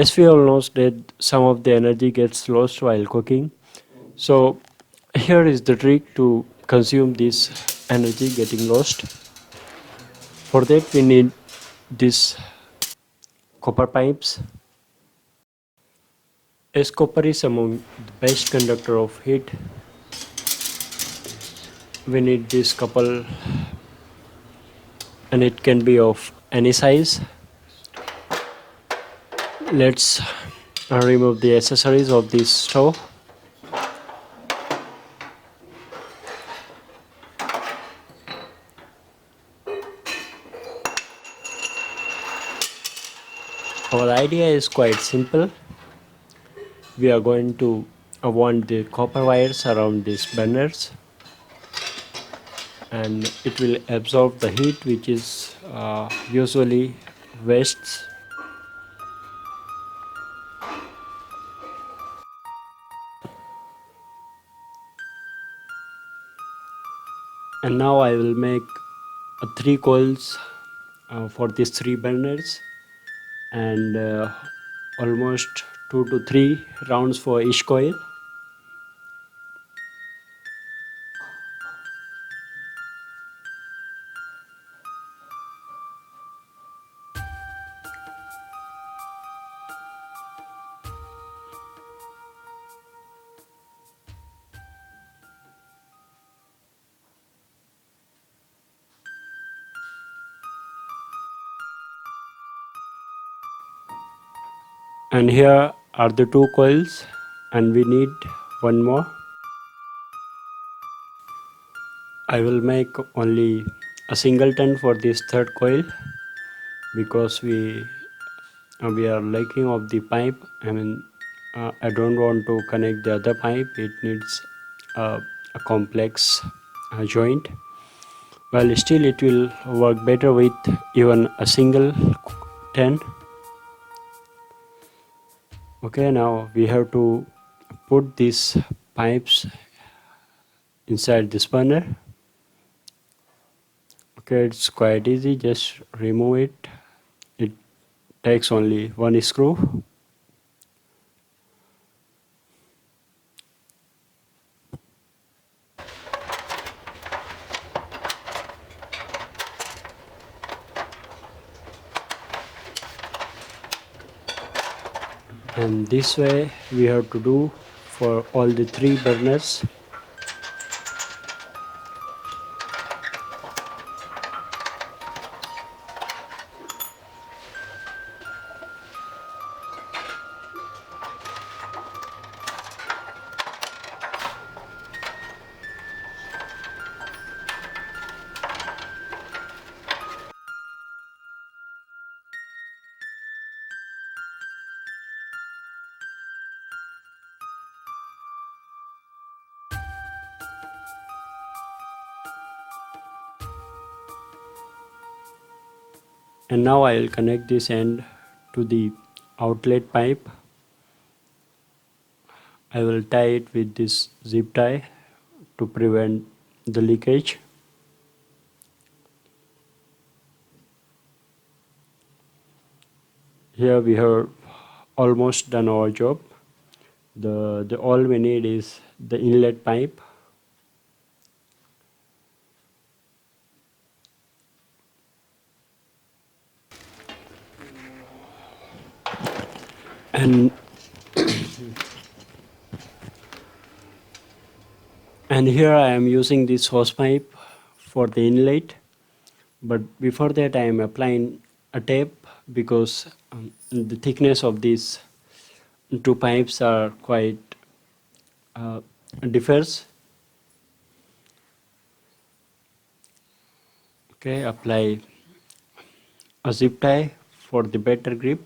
As we all know that some of the energy gets lost while cooking. So here is the trick to consume this energy getting lost. For that we need these copper pipes. As copper is among the best conductor of heat, we need this couple, and it can be of any size. Let's remove the accessories of this stove. Our idea is quite simple. We are going to want the copper wires around these burners, and it will absorb the heat which is usually wastes. And now I will make three coils for these three burners, and almost 2 to 3 rounds for each coil. And here are the two coils, and we need one more. I will make only a singleton for this third coil because we are lacking of the pipe. I don't want to connect the other pipe. It needs a complex joint. Well, still it will work better with even a single ten. Okay, now we have to put these pipes inside this burner. Okay, it's quite easy, just remove it. It takes only one screw. And this way we have to do for all the three burners. And now I will connect this end to the outlet pipe. I will tie it with this zip tie to prevent the leakage. Here we have almost done our job. The all we need is the inlet pipe. And here I am using this hose pipe for the inlet, but before that I am applying a tape because the thickness of these two pipes are quite uh, differs. Okay, apply a zip tie for the better grip.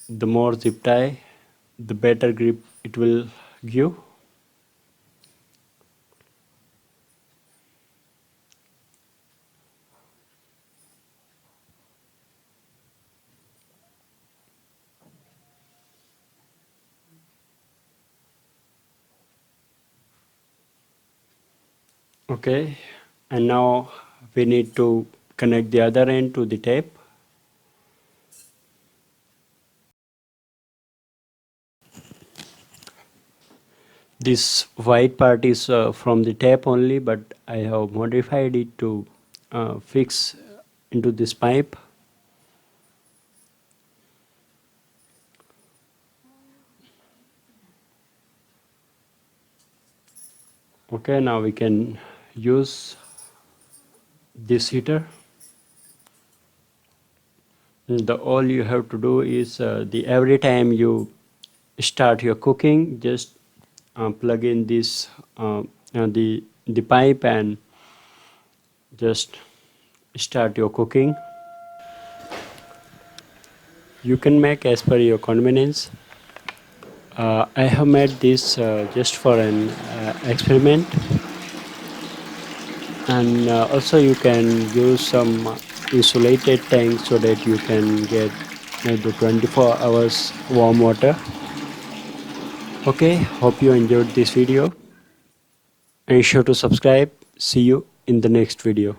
The more zip tie, the better grip it will give. Okay, and now we need to connect the other end to the tape. This white part is from the tap only, but I have modified it to fix into this pipe. Okay, now we can use this heater. The all you have to do is the every time you start your cooking, just plug in this the pipe and just start your cooking. You can make as per your convenience. I have made this just for an experiment, and also you can use some insulated tank so that you can get the 24 hours warm water. Okay, hope you enjoyed this video and sure to subscribe. See you in the next video.